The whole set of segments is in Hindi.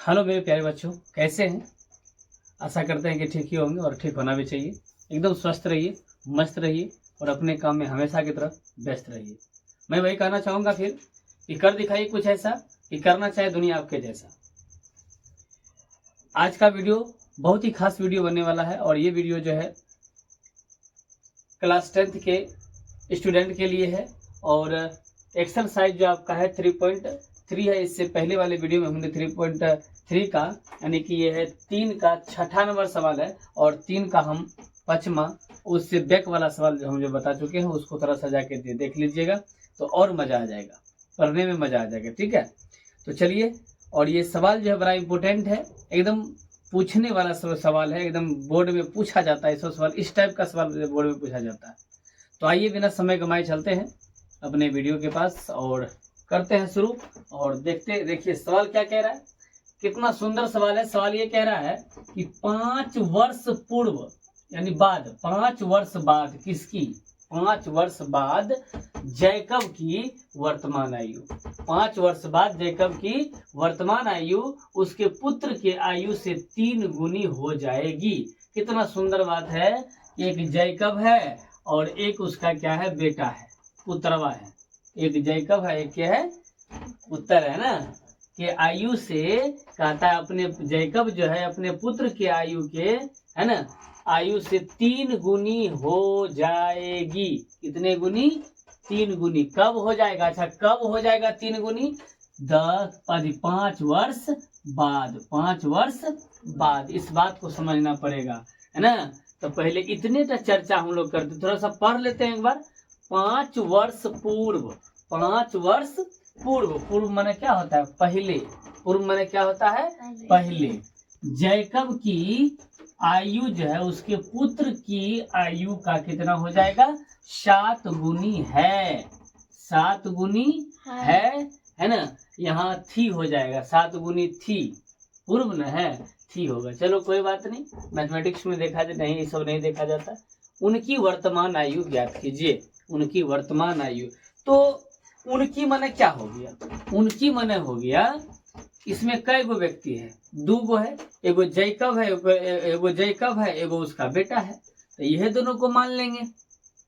हेलो मेरे प्यारे बच्चों, कैसे हैं। आशा करते हैं कि ठीक ही होंगे और ठीक होना भी चाहिए। एकदम स्वस्थ रहिए, मस्त रहिए और अपने काम में हमेशा की तरह व्यस्त रहिए। मैं वही कहना चाहूँगा फिर कि कर दिखाइए कुछ ऐसा कि करना चाहे दुनिया आपके जैसा। आज का वीडियो बहुत ही खास वीडियो बनने वाला है और ये वीडियो जो है क्लास 10th के स्टूडेंट के लिए है। और एक्सरसाइज जो आपका है 3.3 है। इससे पहले वाले वीडियो में हमने 3.3 का यानी कि ये है 3 का 6ठा नंबर सवाल है और 3 का हम 5वां उससे बैक वाला सवाल जो हम जो बता चुके हैं उसको थोड़ा सजा के देख लीजिएगा तो और मजा आ जाएगा, पढ़ने में मजा आ जाएगा। ठीक है, तो चलिए। और ये सवाल जो है बड़ा इंपॉर्टेंट है, एकदम पूछने वाला सवाल है, एकदम बोर्ड में पूछा जाता है। ऐसा सवाल, इस टाइप का सवाल बोर्ड में पूछा जाता है। तो आइए बिना समय गंवाए चलते हैं अपने वीडियो के पास और करते हैं शुरू। और देखिए सवाल क्या कह रहा है। कितना सुंदर सवाल है। सवाल ये कह रहा है कि 5 वर्ष पूर्व यानी बाद, 5 वर्ष बाद किसकी, 5 वर्ष बाद जैकब की वर्तमान आयु, 5 वर्ष बाद जैकब की वर्तमान आयु उसके पुत्र के आयु से 3 गुनी हो जाएगी। कितना सुंदर बात है। एक जैकब है और एक उसका क्या है, बेटा है, पुत्रवा है। एक जैकब है, एक क्या है, पुत्र है ना, के आयु से कहता है अपने जैकब जो है अपने पुत्र के आयु के, है ना, आयु से 3 गुनी हो जाएगी। कितने गुनी, 3 गुनी। कब हो जाएगा, अच्छा कब हो जाएगा 3 गुनी, 5 वर्ष बाद, 5 वर्ष बाद। इस बात को समझना पड़ेगा, है ना। तो पहले इतने का चर्चा हम लोग करते, थोड़ा सा पढ़ लेते हैं एक बार। 5 वर्ष पूर्व, 5 वर्ष पूर्व, पूर्व माने क्या होता है, पहले। पूर्व माने क्या होता है, पहले। जैकब की आयु जो है उसके पुत्र की आयु का कितना हो जाएगा, 7 गुनी है, 7 गुनी है ना। यहाँ थी हो जाएगा, 7 गुनी थी, पूर्व न है, थी होगा। चलो कोई बात नहीं, मैथमेटिक्स में देखा जाए नहीं, ये सब नहीं देखा जाता। उनकी वर्तमान आयु ज्ञात कीजिए, उनकी वर्तमान आयु। तो उनकी माने क्या हो गया, उनकी माने हो गया, इसमें कई गो व्यक्ति है, 2 गो है, एगो जैकब है, एगो जैकब है, एगो उसका बेटा है। तो यह दोनों को मान लेंगे,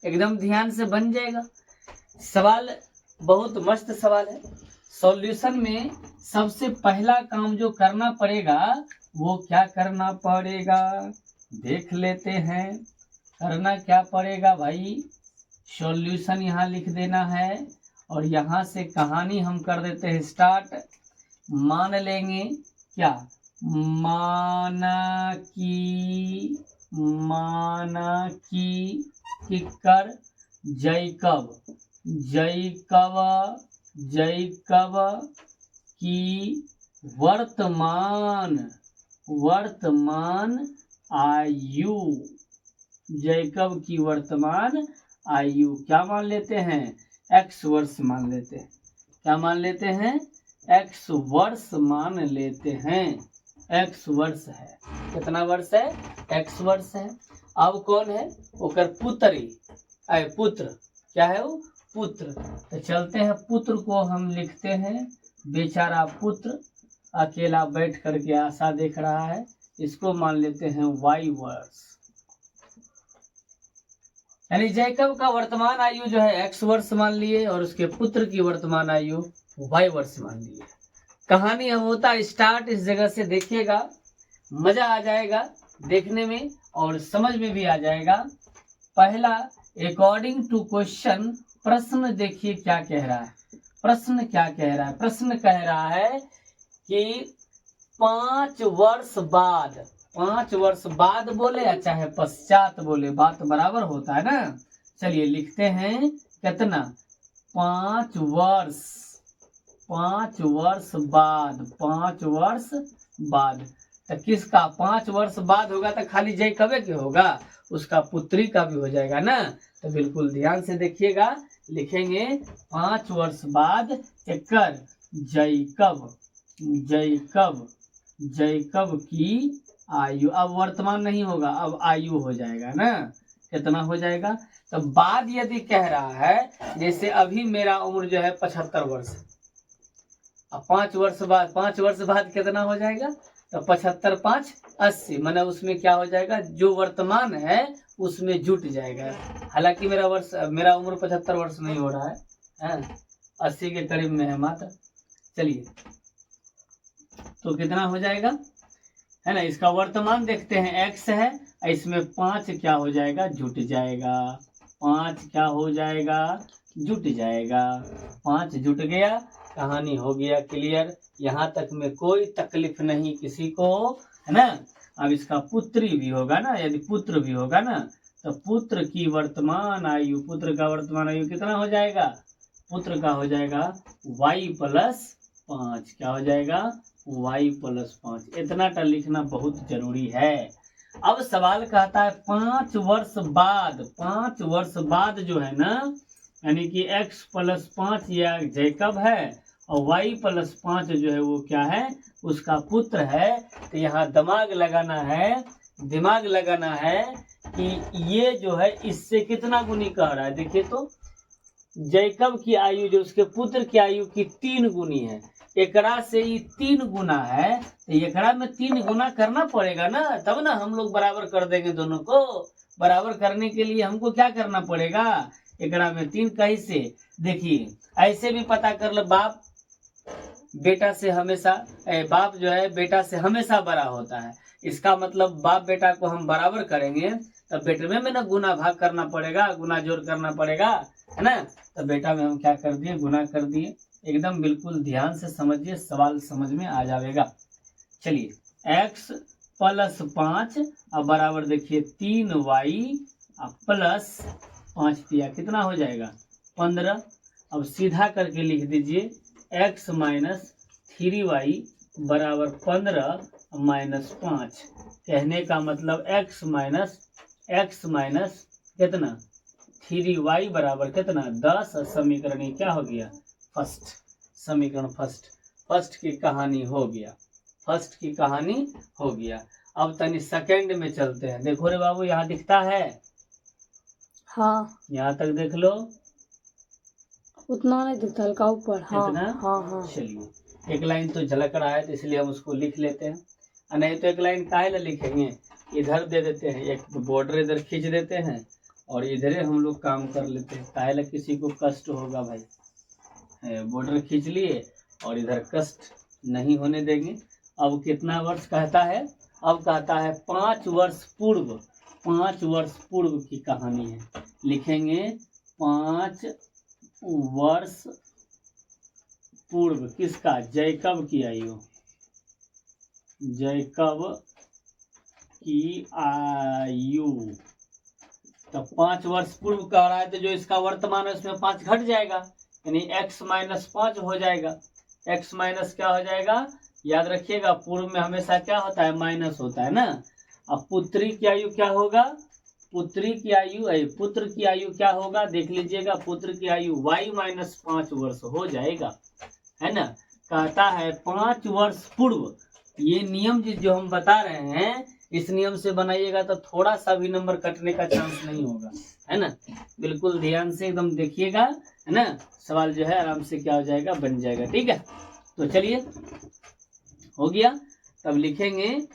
एकदम ध्यान से बन जाएगा। सवाल बहुत मस्त सवाल है। सॉल्यूशन में सबसे पहला काम जो करना पड़ेगा वो क्या करना पड़ेगा, देख लेते हैं। करना क्या पड़ेगा भाई, सॉल्यूशन यहाँ लिख देना है और यहाँ से कहानी हम कर देते हैं स्टार्ट। मान लेंगे क्या, माना की किकर जैकब की वर्तमान आयु, जैकब की वर्तमान आयु क्या मान लेते हैं, x वर्ष मान लेते हैं। क्या मान लेते हैं, x वर्ष मान लेते हैं। x वर्ष है, कितना वर्ष है, x वर्ष है। अब कौन है, ओकर पुत्री, पुत्र, क्या है वो, पुत्र। तो चलते हैं, पुत्र को हम लिखते हैं, बेचारा पुत्र अकेला बैठ करके आशा देख रहा है, इसको मान लेते हैं y वर्ष। यानी जैकब का वर्तमान आयु जो है x वर्ष मान लिए और उसके पुत्र की वर्तमान आयु y वर्ष मान लिए। कहानी हम होता स्टार्ट इस जगह से देखिएगा, मजा आ जाएगा देखने में और समझ में भी आ जाएगा। पहला, अकॉर्डिंग टू क्वेश्चन, प्रश्न देखिए क्या कह रहा है। प्रश्न क्या कह रहा है, प्रश्न कह रहा है कि 5 वर्ष बाद, 5 वर्ष बाद बोले या चाहे पश्चात बोले, बात बराबर होता है ना। चलिए लिखते हैं कितना, 5 वर्ष, 5 वर्ष बाद, 5 वर्ष बाद। तो किसका 5 वर्ष बाद होगा, तो खाली जैकब के होगा, उसका पुत्री का भी हो जाएगा ना। तो बिल्कुल ध्यान से देखिएगा, लिखेंगे 5 वर्ष बाद एकर जैकब की आयु। अब वर्तमान नहीं होगा, अब आयु हो जाएगा ना। कितना हो जाएगा, तो बाद यदि कह रहा है, जैसे अभी मेरा उम्र जो है 75 वर्ष, अब 5 वर्ष बाद कितना हो जाएगा, तो 75 5 80, मैंने उसमें क्या हो जाएगा, जो वर्तमान है उसमें जुट जाएगा। हालांकि मेरा उम्र 75 वर्ष नहीं हो रहा है, 80 के करीब में है मात्र। चलिए, तो कितना हो जाएगा, है ना, इसका वर्तमान देखते हैं, x है, इसमें 5 क्या हो जाएगा, जुट जाएगा। 5 क्या हो जाएगा, जुट जाएगा। 5 जुट गया, कहानी हो गया क्लियर। यहाँ तक में कोई तकलीफ नहीं किसी को, है ना। अब इसका पुत्री भी होगा ना, यदि पुत्र भी होगा ना, तो पुत्र की वर्तमान आयु, पुत्र का वर्तमान आयु कितना हो जाएगा, पुत्र का हो जाएगा y + 5। क्या हो जाएगा, y + 5। इतना टा लिखना बहुत जरूरी है। अब सवाल कहता है 5 वर्ष बाद जो है ना, यानी कि x + 5 या जैकब है, और y + 5 जो है वो क्या है, उसका पुत्र है। तो यहाँ दिमाग लगाना है कि ये जो है इससे कितना गुनी कह रहा है। देखिए तो, जैकब की आयु जो उसके पुत्र की आयु की 3 गुनी है, एकड़ा से ही 3 गुना है, तो एकड़ा में 3 गुना करना पड़ेगा ना, तब ना हम लोग बराबर कर देंगे। दोनों को बराबर करने के लिए हमको क्या करना पड़ेगा, एकड़ा में 3 कैसे, देखिए ऐसे भी पता कर लो। बाप जो है बेटा से हमेशा बड़ा होता है। इसका मतलब बाप बेटा को हम बराबर करेंगे, तब बेटे में ना गुना भाग करना पड़ेगा, गुना जोड़ करना पड़ेगा, है ना। तो बेटा में हम क्या कर दिए, गुना कर दिए। एकदम बिल्कुल ध्यान से समझिए, सवाल समझ में आ जाएगा। चलिए, x + 5 अब बराबर देखिए 3y + 5 दिया, कितना हो जाएगा 15। अब सीधा करके लिख दीजिए x - 3y = 15 - 5। कहने का मतलब x - कितना 3y बराबर कितना 10। समीकरण ये क्या हो गया, फर्स्ट समीकरण, फर्स्ट की कहानी हो गया। अब तनी सेकंड में चलते हैं। देखो रे बाबू, यहाँ दिखता है, हाँ यहाँ तक देख लो, उतना नहीं दिखता, हल्का ऊपर। हाँ इतना, हाँ। चलिए, एक लाइन तो झलक रहा है, तो इसलिए हम उसको लिख लेते हैं। नहीं तो एक लाइन काहे ला लिखेंगे, इधर दे देते हैं, एक बॉर्डर इधर खींच देते हैं और इधर हम लोग काम कर लेते हैं। काहे ला किसी को कष्ट होगा भाई, बॉर्डर खींच लिए और इधर कष्ट नहीं होने देंगे। अब कितना वर्ष कहता है, अब कहता है 5 वर्ष पूर्व की कहानी है। लिखेंगे 5 वर्ष पूर्व, किसका, जैकब की आयु, तो 5 वर्ष पूर्व कह रहा है, तो जो इसका वर्तमान है उसमें 5 घट जाएगा, यानी x - 5 हो जाएगा। x माइनस क्या हो जाएगा, याद रखिएगा, पूर्व में हमेशा क्या होता है, माइनस होता है ना। अब पुत्री की आयु क्या होगा, पुत्र की आयु क्या होगा, देख लीजिएगा, पुत्र की आयु y - 5 वर्ष हो जाएगा, है ना। कहता है 5 वर्ष पूर्व। ये नियम जो हम बता रहे हैं, इस नियम से बनाइएगा तो थोड़ा सा भी नंबर कटने का चांस नहीं होगा, है ना। बिल्कुल ध्यान से एकदम देखिएगा, है ना। सवाल जो है आराम से क्या हो जाएगा, बन जाएगा, ठीक है। तो चलिए, हो गया। तब लिखेंगे,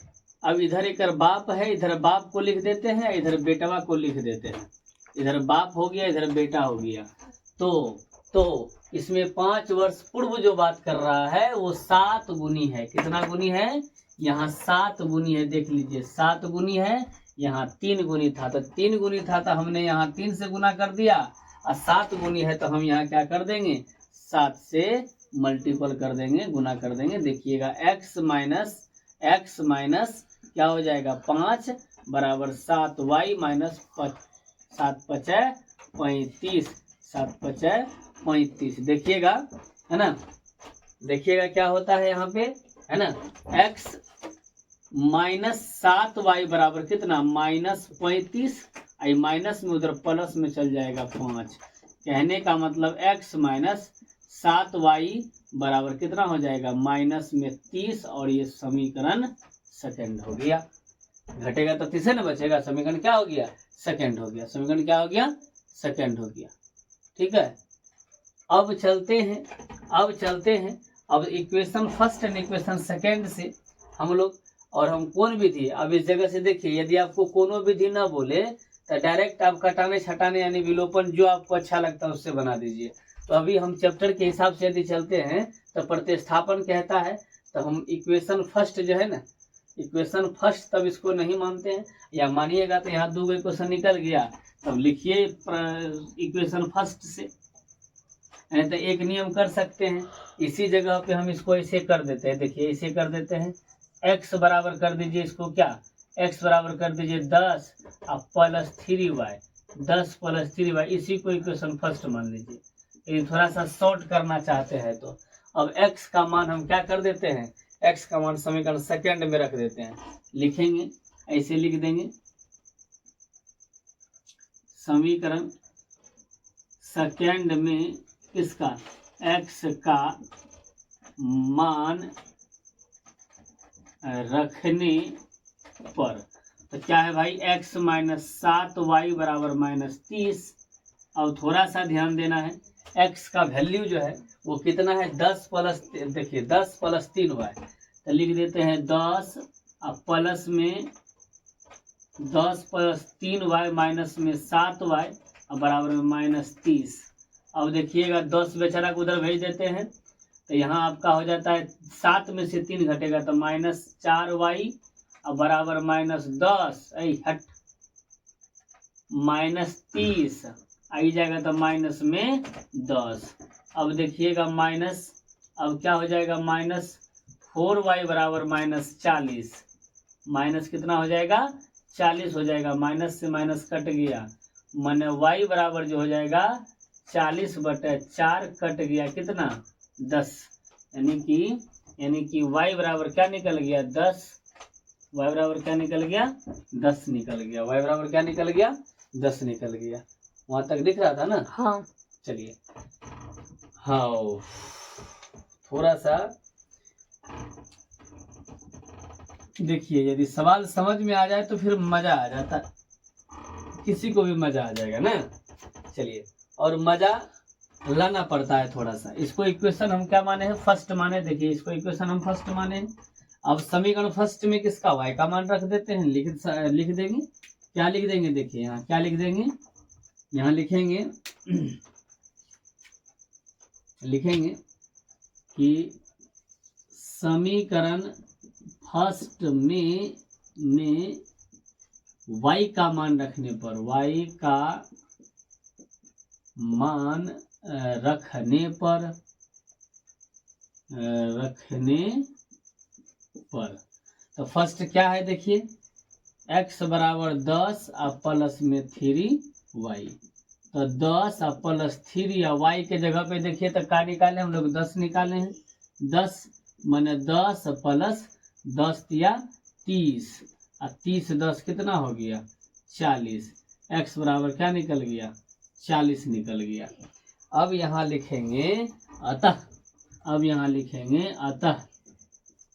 अब इधर एक बाप है, इधर बाप को लिख देते हैं, इधर बेटवा को लिख देते हैं। इधर बाप हो गया, इधर बेटा हो गया। तो इसमें 5 वर्ष पूर्व जो बात कर रहा है वो 7 गुनी है। कितना गुनी है, यहाँ 7 गुनी है, देख लीजिए 7 गुनी है। यहाँ 3 गुनी था, तो 3 गुनी था तो हमने यहाँ 3 से गुना कर दिया, और 7 गुनी है तो हम यहाँ क्या कर देंगे, 7 से मल्टीपल कर देंगे, गुना कर देंगे। देखिएगा x माइनस क्या हो जाएगा 5 बराबर 7y माइनस 7 × 5 = 35, 7 × 5 = 35। देखिएगा, है ना, देखिएगा क्या होता है यहाँ पे, है ना। x - 7y बराबर कितना, -35, आई माइनस में उधर प्लस में चल जाएगा 5। कहने का मतलब x - 7y बराबर कितना हो जाएगा, -30, और ये समीकरण सेकंड हो गया। घटेगा तो तीसरे न बचेगा, समीकरण क्या हो गया, सेकंड हो गया। समीकरण क्या हो गया, सेकंड हो गया, ठीक है। अब चलते हैं अब equation first and equation second से हम लोग, और हम कौन विधि, अब इस जगह से देखिए, यदि आपको कोनो विधि ना बोले तो डायरेक्ट आप कटाने छटाने यानी विलोपन जो आपको अच्छा लगता है उससे बना दीजिए। तो अभी हम चैप्टर के हिसाब से यदि चलते हैं तो प्रतिस्थापन कहता है, तो हम इक्वेशन फर्स्ट जो है ना, इक्वेशन फर्स्ट तब इसको नहीं मानते हैं, या मानिएगा तो यहाँ 2 इक्वेशन निकल गया, तब लिखिए इक्वेशन फर्स्ट से। नहीं तो एक नियम कर सकते हैं, इसी जगह पे हम इसको ऐसे कर देते हैं, देखिए ऐसे कर देते हैं, x बराबर कर दीजिए इसको, क्या x बराबर कर दीजिए 10 और प्लस 3y, 10 प्लस 3y, इसी को इक्वेशन फर्स्ट मान लीजिए। ये थोड़ा सा शॉर्ट करना चाहते हैं तो अब x का मान हम क्या कर देते हैं, x का मान समीकरण सेकेंड में रख देते हैं, लिखेंगे ऐसे लिख देंगे, समीकरण सेकेंड में इसका x का मान रखने पर, तो क्या है भाई, x माइनस 7y बराबर माइनस 30। अब थोड़ा सा ध्यान देना है, x का वैल्यू जो है वो कितना है, 10 प्लस, देखिए 10 प्लस 3y, तो लिख देते हैं 10 और प्लस में 10 प्लस 3y माइनस में 7y और बराबर में माइनस 30। अब देखिएगा 10 बेचारा को उधर भेज देते हैं, तो यहाँ आपका हो जाता है 7 में से 3 घटेगा तो माइनस 4y और बराबर माइनस 10, हट माइनस 30 आई जाएगा तो माइनस में 10। अब देखिएगा माइनस, अब क्या हो जाएगा, माइनस 4y बराबर माइनस 40, माइनस कितना हो जाएगा, 40 हो जाएगा, माइनस से माइनस कट गया, माने y बराबर जो हो जाएगा 40/4 कट गया कितना, 10, यानी कि y बराबर क्या निकल गया, 10, y बराबर क्या निकल गया, 10 निकल गया, y बराबर क्या निकल गया, 10 निकल गया। वहां तक दिख रहा था ना? हाँ। चलिए, हाँ थोड़ा सा देखिए, यदि सवाल समझ में आ जाए तो फिर मजा आ जाता है, किसी को भी मजा आ जाएगा ना। चलिए, और मजा लाना पड़ता है थोड़ा सा। इसको इक्वेशन हम क्या माने हैं, फर्स्ट माने, देखिए इसको इक्वेशन हम फर्स्ट माने हैं। अब समीकरण फर्स्ट में किसका, y का मान रख देते हैं, लिख देंगे, क्या लिख देंगे, देखिए यहाँ क्या लिख देंगे, यहाँ लिखेंगे कि समीकरण फर्स्ट में y का मान रखने पर, y का मान रखने पर तो फर्स्ट क्या है, देखिए x बराबर 10 और प्लस में 3y, तो 10 और प्लस 3 या y के जगह पे देखिए तो क्या निकाले हम लोग, 10 निकाले हैं, 10 माने 10 प्लस 10 या 30 और 30 10 कितना हो गया, 40, x बराबर क्या निकल गया, 40 निकल गया। अब यहाँ लिखेंगे अतः, अब यहाँ लिखेंगे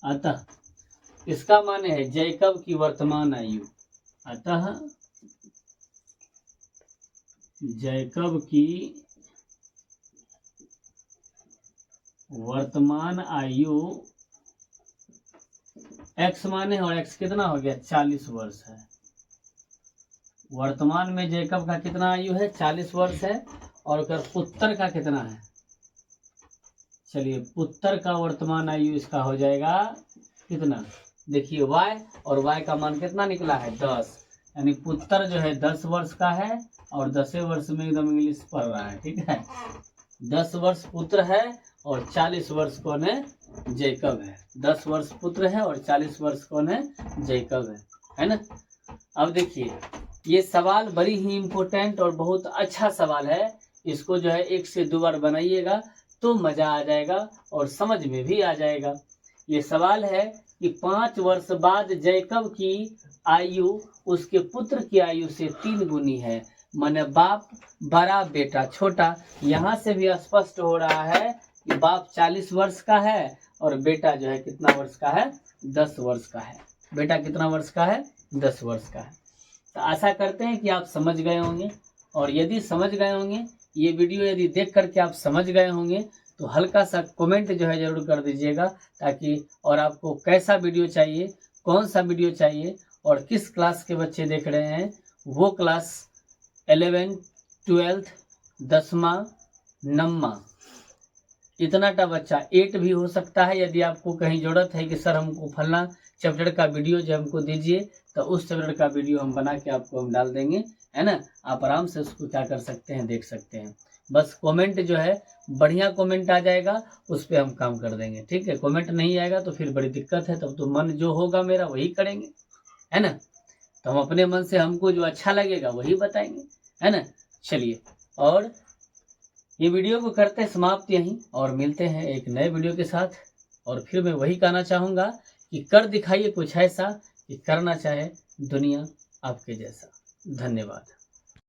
अतः इसका माने है जैकब की वर्तमान आयु, अतः जैकब की वर्तमान आयु x माने, और x कितना हो गया, 40 वर्ष है। वर्तमान में जैकब का कितना आयु है, 40 वर्ष है, और अगर पुत्र का कितना है, चलिए पुत्र का वर्तमान आयु इसका हो जाएगा कितना, देखिए y, और y का मान कितना निकला है, 10, यानी पुत्र जो है 10 वर्ष का है, और 10 वर्ष में एकदम इंग्लिश पढ़ रहा है, ठीक है, 10 वर्ष पुत्र है और 40 वर्ष कौन है, जैकब है। 10 वर्ष पुत्र है और 40 वर्ष कौन है, जैकब है ना। अब देखिए, ये सवाल बड़ी ही इम्पोर्टेंट और बहुत अच्छा सवाल है, इसको जो है 1 से 2 बार बनाइएगा तो मजा आ जाएगा और समझ में भी आ जाएगा। ये सवाल है कि 5 वर्ष बाद जैकब की आयु उसके पुत्र की आयु से 3 गुनी है, माने बाप बड़ा बेटा छोटा। यहाँ से भी स्पष्ट हो रहा है कि बाप 40 वर्ष का है और बेटा जो है कितना वर्ष का है, 10 वर्ष का है। बेटा कितना वर्ष का है, 10 वर्ष का है। तो आशा करते हैं कि आप समझ गए होंगे, और यदि समझ गए होंगे, ये वीडियो यदि देख करके आप समझ गए होंगे तो हल्का सा कमेंट जो है ज़रूर कर दीजिएगा, ताकि और आपको कैसा वीडियो चाहिए, कौन सा वीडियो चाहिए और किस क्लास के बच्चे देख रहे हैं, वो क्लास 11th 12th 10वां 9वां इतना टा बच्चा 8 भी हो सकता है। यदि आपको कहीं ज़रूरत है कि सर हमको फलना चैप्टर का वीडियो जो हमको दीजिए, तो उस चैप्टर का वीडियो हम बना के आपको हम डाल देंगे, है ना। आप आराम से उसको क्या कर सकते हैं, देख सकते हैं। बस कमेंट जो है बढ़िया कमेंट आ जाएगा, उस पर हम काम कर देंगे, ठीक है। कमेंट नहीं आएगा तो फिर बड़ी दिक्कत है, तब तो मन जो होगा मेरा वही करेंगे, है ना। तो हम अपने मन से हमको जो अच्छा लगेगा वही बताएंगे, है ना। चलिए, और ये वीडियो को करते हैं समाप्त यहीं, और मिलते हैं एक नए वीडियो के साथ। और फिर मैं वही कहना चाहूँगा कि कर दिखाइए कुछ ऐसा कि करना चाहे दुनिया आपके जैसा। धन्यवाद।